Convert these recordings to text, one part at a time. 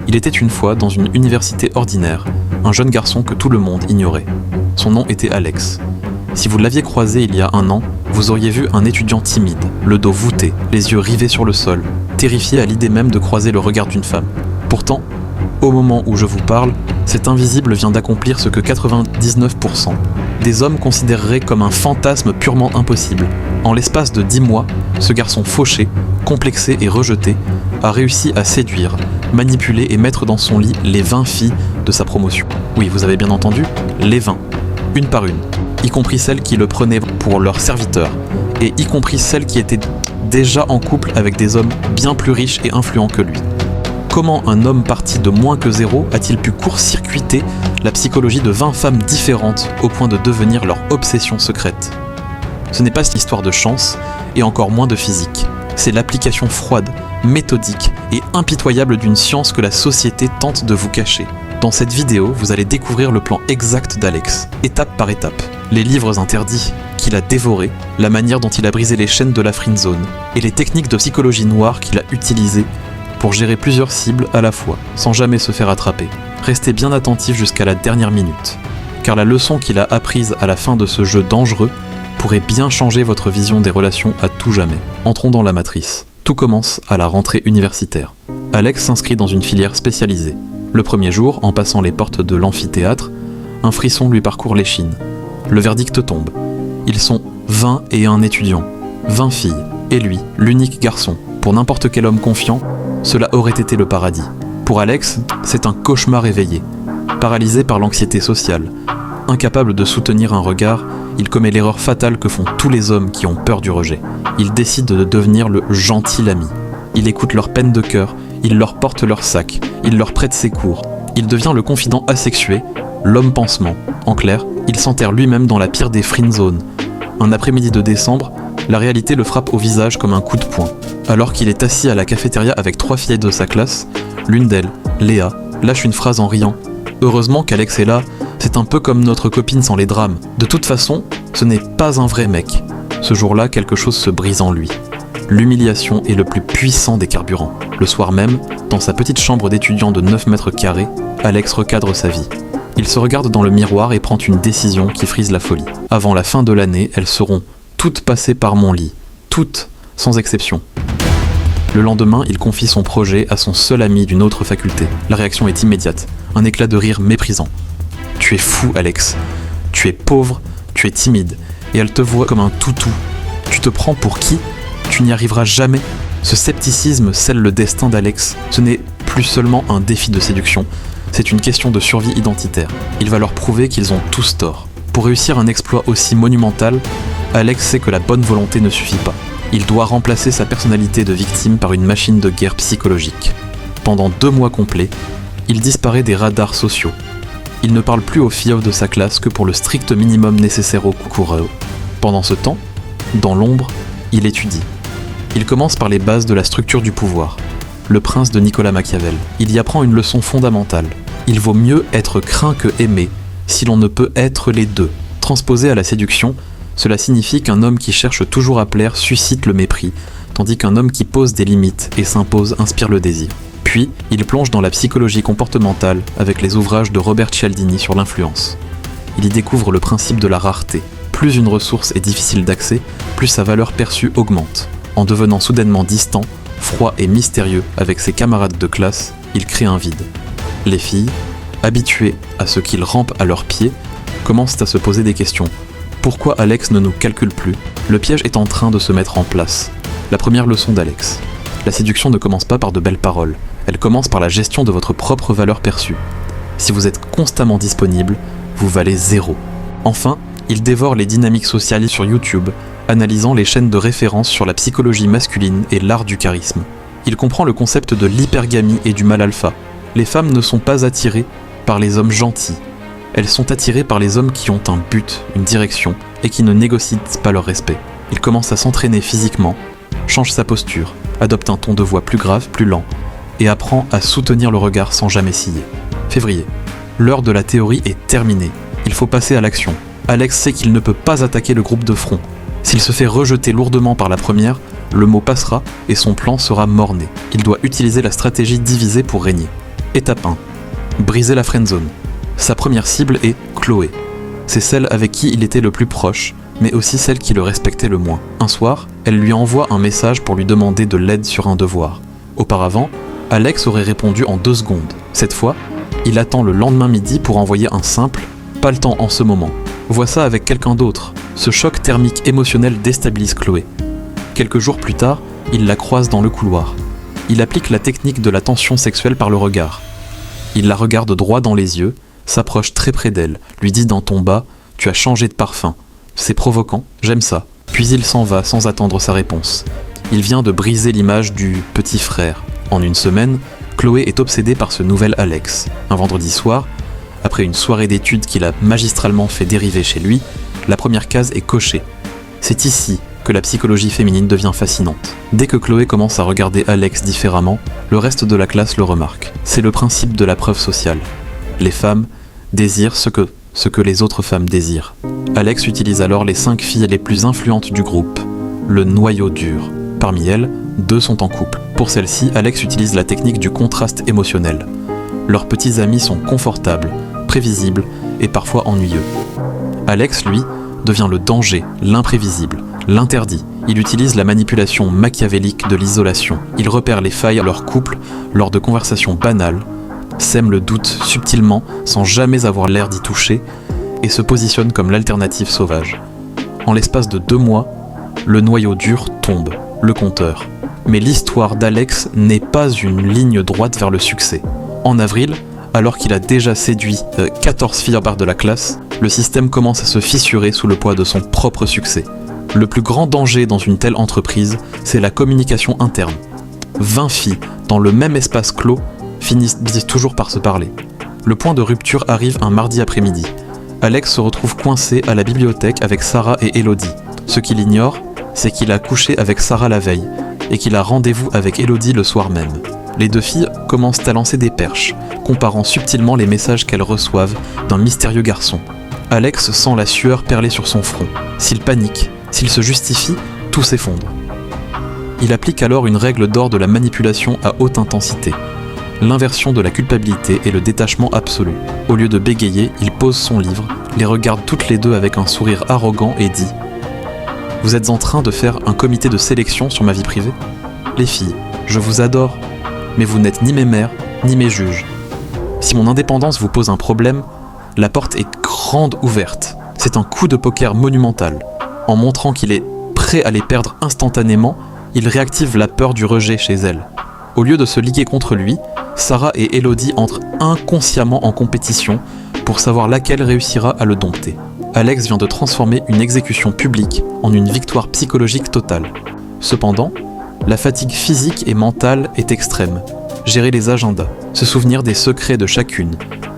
Il était une fois, dans une université ordinaire, un jeune garçon que tout le monde ignorait. Son nom était Alex. Si vous l'aviez croisé il y a un an, vous auriez vu un étudiant timide, le dos voûté, les yeux rivés sur le sol, terrifié à l'idée même de croiser le regard d'une femme. Pourtant, au moment où je vous parle, cet invisible vient d'accomplir ce que 99% des hommes considéreraient comme un fantasme purement impossible. En l'espace de 10 mois, ce garçon fauché, complexé et rejeté, a réussi à séduire, manipuler et mettre dans son lit les 20 filles de sa promotion. Oui, vous avez bien entendu, les 20, une par une, y compris celles qui le prenaient pour leur serviteur, et y compris celles qui étaient déjà en couple avec des hommes bien plus riches et influents que lui. Comment un homme parti de moins que zéro a-t-il pu court-circuiter la psychologie de 20 femmes différentes au point de devenir leur obsession secrète ? Ce n'est pas cette histoire de chance, et encore moins de physique. C'est l'application froide, méthodique et impitoyable d'une science que la société tente de vous cacher. Dans cette vidéo, vous allez découvrir le plan exact d'Alex, étape par étape. Les livres interdits qu'il a dévorés, la manière dont il a brisé les chaînes de la friendzone, et les techniques de psychologie noire qu'il a utilisées pour gérer plusieurs cibles à la fois, sans jamais se faire attraper. Restez bien attentifs jusqu'à la dernière minute, car la leçon qu'il a apprise à la fin de ce jeu dangereux pourrait bien changer votre vision des relations à tout jamais. Entrons dans la matrice. Tout commence à la rentrée universitaire. Alex s'inscrit dans une filière spécialisée. Le premier jour, en passant les portes de l'amphithéâtre, un frisson lui parcourt l'échine. Le verdict tombe. Ils sont 21 étudiants, 20 filles, et lui, l'unique garçon. Pour n'importe quel homme confiant, cela aurait été le paradis. Pour Alex, c'est un cauchemar éveillé. Paralysé par l'anxiété sociale, incapable de soutenir un regard, il commet l'erreur fatale que font tous les hommes qui ont peur du rejet. Il décide de devenir le gentil ami. Il écoute leurs peines de cœur, il leur porte leur sac, il leur prête ses cours. Il devient le confident asexué, l'homme pansement. En clair, il s'enterre lui-même dans la pire des friendzones. Un après-midi de décembre, la réalité le frappe au visage comme un coup de poing. Alors qu'il est assis à la cafétéria avec 3 filles de sa classe, l'une d'elles, Léa, lâche une phrase en riant. Heureusement qu'Alex est là, c'est un peu comme notre copine sans les drames. De toute façon, ce n'est pas un vrai mec. Ce jour-là, quelque chose se brise en lui. L'humiliation est le plus puissant des carburants. Le soir même, dans sa petite chambre d'étudiant de 9 mètres carrés, Alex recadre sa vie. Il se regarde dans le miroir et prend une décision qui frise la folie. Avant la fin de l'année, elles seront toutes passées par mon lit. Toutes, sans exception. Le lendemain, il confie son projet à son seul ami d'une autre faculté. La réaction est immédiate. Un éclat de rire méprisant. « Tu es fou, Alex. Tu es pauvre, tu es timide. Et elle te voit comme un toutou. Tu te prends pour qui ? Tu n'y arriveras jamais. » Ce scepticisme scelle le destin d'Alex. Ce n'est plus seulement un défi de séduction. C'est une question de survie identitaire. Il va leur prouver qu'ils ont tous tort. Pour réussir un exploit aussi monumental, Alex sait que la bonne volonté ne suffit pas. Il doit remplacer sa personnalité de victime par une machine de guerre psychologique. Pendant 2 mois complets, il disparaît des radars sociaux. Il ne parle plus aux filles de sa classe que pour le strict minimum nécessaire au cours. Pendant ce temps, dans l'ombre, il étudie. Il commence par les bases de la structure du pouvoir, Le Prince de Nicolas Machiavel. Il y apprend une leçon fondamentale. Il vaut mieux être craint que aimé, si l'on ne peut être les deux. Transposé à la séduction, cela signifie qu'un homme qui cherche toujours à plaire suscite le mépris, tandis qu'un homme qui pose des limites et s'impose inspire le désir. Puis, il plonge dans la psychologie comportementale avec les ouvrages de Robert Cialdini sur l'influence. Il y découvre le principe de la rareté. Plus une ressource est difficile d'accès, plus sa valeur perçue augmente. En devenant soudainement distant, froid et mystérieux avec ses camarades de classe, il crée un vide. Les filles, habituées à ce qu'il rampe à leurs pieds, commencent à se poser des questions. Pourquoi Alex ne nous calcule plus ? Le piège est en train de se mettre en place. La première leçon d'Alex. La séduction ne commence pas par de belles paroles. Elle commence par la gestion de votre propre valeur perçue. Si vous êtes constamment disponible, vous valez 0. Enfin, il dévore les dynamiques sociales sur YouTube, analysant les chaînes de référence sur la psychologie masculine et l'art du charisme. Il comprend le concept de l'hypergamie et du mal alpha. Les femmes ne sont pas attirées par les hommes gentils. Elles sont attirées par les hommes qui ont un but, une direction, et qui ne négocient pas leur respect. Il commence à s'entraîner physiquement, change sa posture, adopte un ton de voix plus grave, plus lent, et apprend à soutenir le regard sans jamais scier. Février. L'heure de la théorie est terminée. Il faut passer à l'action. Alex sait qu'il ne peut pas attaquer le groupe de front. S'il se fait rejeter lourdement par la première, le mot passera et son plan sera mort-né. Il doit utiliser la stratégie divisée pour régner. Étape 1. Briser la friendzone. Sa première cible est Chloé. C'est celle avec qui il était le plus proche, mais aussi celle qui le respectait le moins. Un soir, elle lui envoie un message pour lui demander de l'aide sur un devoir. Auparavant, Alex aurait répondu en 2 secondes. Cette fois, il attend le lendemain midi pour envoyer un simple « pas le temps en ce moment ». Vois ça avec quelqu'un d'autre. Ce choc thermique émotionnel déstabilise Chloé. Quelques jours plus tard, il la croise dans le couloir. Il applique la technique de la tension sexuelle par le regard. Il la regarde droit dans les yeux, s'approche très près d'elle, lui dit d'un ton bas « tu as changé de parfum ». C'est provoquant, j'aime ça. Puis il s'en va sans attendre sa réponse. Il vient de briser l'image du petit frère. En une semaine, Chloé est obsédée par ce nouvel Alex. Un vendredi soir, après une soirée d'études qu'il a magistralement fait dériver chez lui, la première case est cochée. C'est ici que la psychologie féminine devient fascinante. Dès que Chloé commence à regarder Alex différemment, le reste de la classe le remarque. C'est le principe de la preuve sociale. Les femmes désirent ce que les autres femmes désirent. Alex utilise alors les 5 filles les plus influentes du groupe, le noyau dur. Parmi elles, 2 sont en couple. Pour celles-ci, Alex utilise la technique du contraste émotionnel. Leurs petits amis sont confortables, prévisibles et parfois ennuyeux. Alex, lui, devient le danger, l'imprévisible, l'interdit. Il utilise la manipulation machiavélique de l'isolation. Il repère les failles à leur couple lors de conversations banales, sème le doute subtilement sans jamais avoir l'air d'y toucher et se positionne comme l'alternative sauvage. En l'espace de 2 mois, le noyau dur tombe, le compteur. Mais l'histoire d'Alex n'est pas une ligne droite vers le succès. En avril, alors qu'il a déjà séduit 14 filles en barre de la classe, le système commence à se fissurer sous le poids de son propre succès. Le plus grand danger dans une telle entreprise, c'est la communication interne. 20 filles, dans le même espace clos, finissent toujours par se parler. Le point de rupture arrive un mardi après-midi. Alex se retrouve coincé à la bibliothèque avec Sarah et Elodie. Ce qu'il ignore, c'est qu'il a couché avec Sarah la veille et qu'il a rendez-vous avec Elodie le soir même. Les 2 filles commencent à lancer des perches, comparant subtilement les messages qu'elles reçoivent d'un mystérieux garçon. Alex sent la sueur perler sur son front. S'il panique, s'il se justifie, tout s'effondre. Il applique alors une règle d'or de la manipulation à haute intensité. L'inversion de la culpabilité et le détachement absolu. Au lieu de bégayer, il pose son livre, les regarde toutes les 2 avec un sourire arrogant et dit « Vous êtes en train de faire un comité de sélection sur ma vie privée ? Les filles, je vous adore, mais vous n'êtes ni mes mères, ni mes juges. Si mon indépendance vous pose un problème, la porte est grande ouverte. C'est un coup de poker monumental. En montrant qu'il est prêt à les perdre instantanément, il réactive la peur du rejet chez elle. Au lieu de se liguer contre lui, Sarah et Elodie entrent inconsciemment en compétition pour savoir laquelle réussira à le dompter. Alex vient de transformer une exécution publique en une victoire psychologique totale. Cependant, la fatigue physique et mentale est extrême. Gérer les agendas, se souvenir des secrets de chacune,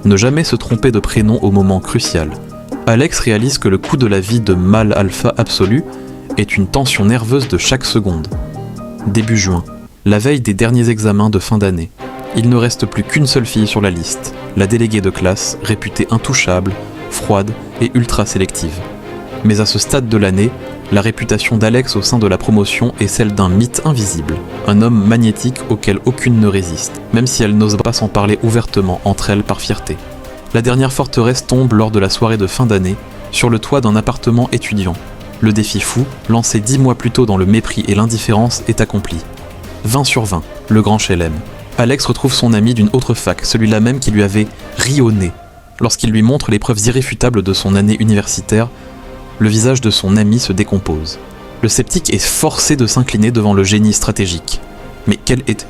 ne jamais se tromper de prénom au moment crucial. Alex réalise que le coût de la vie de mâle alpha absolu est une tension nerveuse de chaque seconde. Début juin, la veille des derniers examens de fin d'année. Il ne reste plus qu'une seule fille sur la liste, la déléguée de classe, réputée intouchable, froide et ultra sélective. Mais à ce stade de l'année, la réputation d'Alex au sein de la promotion est celle d'un mythe invisible, un homme magnétique auquel aucune ne résiste, même si elles n'osent pas s'en parler ouvertement entre elles par fierté. La dernière forteresse tombe lors de la soirée de fin d'année, sur le toit d'un appartement étudiant. Le défi fou, lancé 10 mois plus tôt dans le mépris et l'indifférence, est accompli. 20 sur 20, le grand chelem. Alex retrouve son ami d'une autre fac, celui-là même qui lui avait ri au nez. Lorsqu'il lui montre les preuves irréfutables de son année universitaire, le visage de son ami se décompose. Le sceptique est forcé de s'incliner devant le génie stratégique. Mais quelle est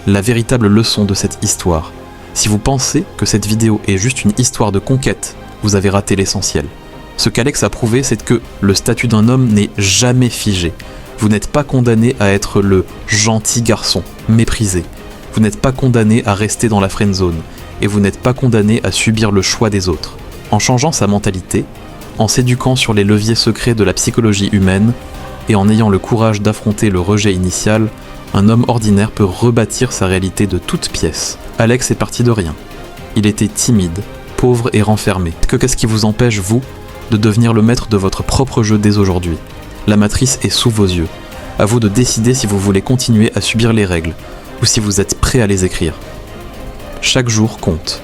la véritable leçon de cette histoire ? Si vous pensez que cette vidéo est juste une histoire de conquête, vous avez raté l'essentiel. Ce qu'Alex a prouvé, c'est que le statut d'un homme n'est jamais figé. Vous n'êtes pas condamné à être le gentil garçon, méprisé. Vous n'êtes pas condamné à rester dans la friendzone. Et vous n'êtes pas condamné à subir le choix des autres. En changeant sa mentalité, en s'éduquant sur les leviers secrets de la psychologie humaine, et en ayant le courage d'affronter le rejet initial, un homme ordinaire peut rebâtir sa réalité de toutes pièces. Alex est parti de rien. Il était timide, pauvre et renfermé. Qu'est-ce qui vous empêche, vous, de devenir le maître de votre propre jeu dès aujourd'hui ? La matrice est sous vos yeux. À vous de décider si vous voulez continuer à subir les règles, ou si vous êtes prêt à les écrire. Chaque jour compte.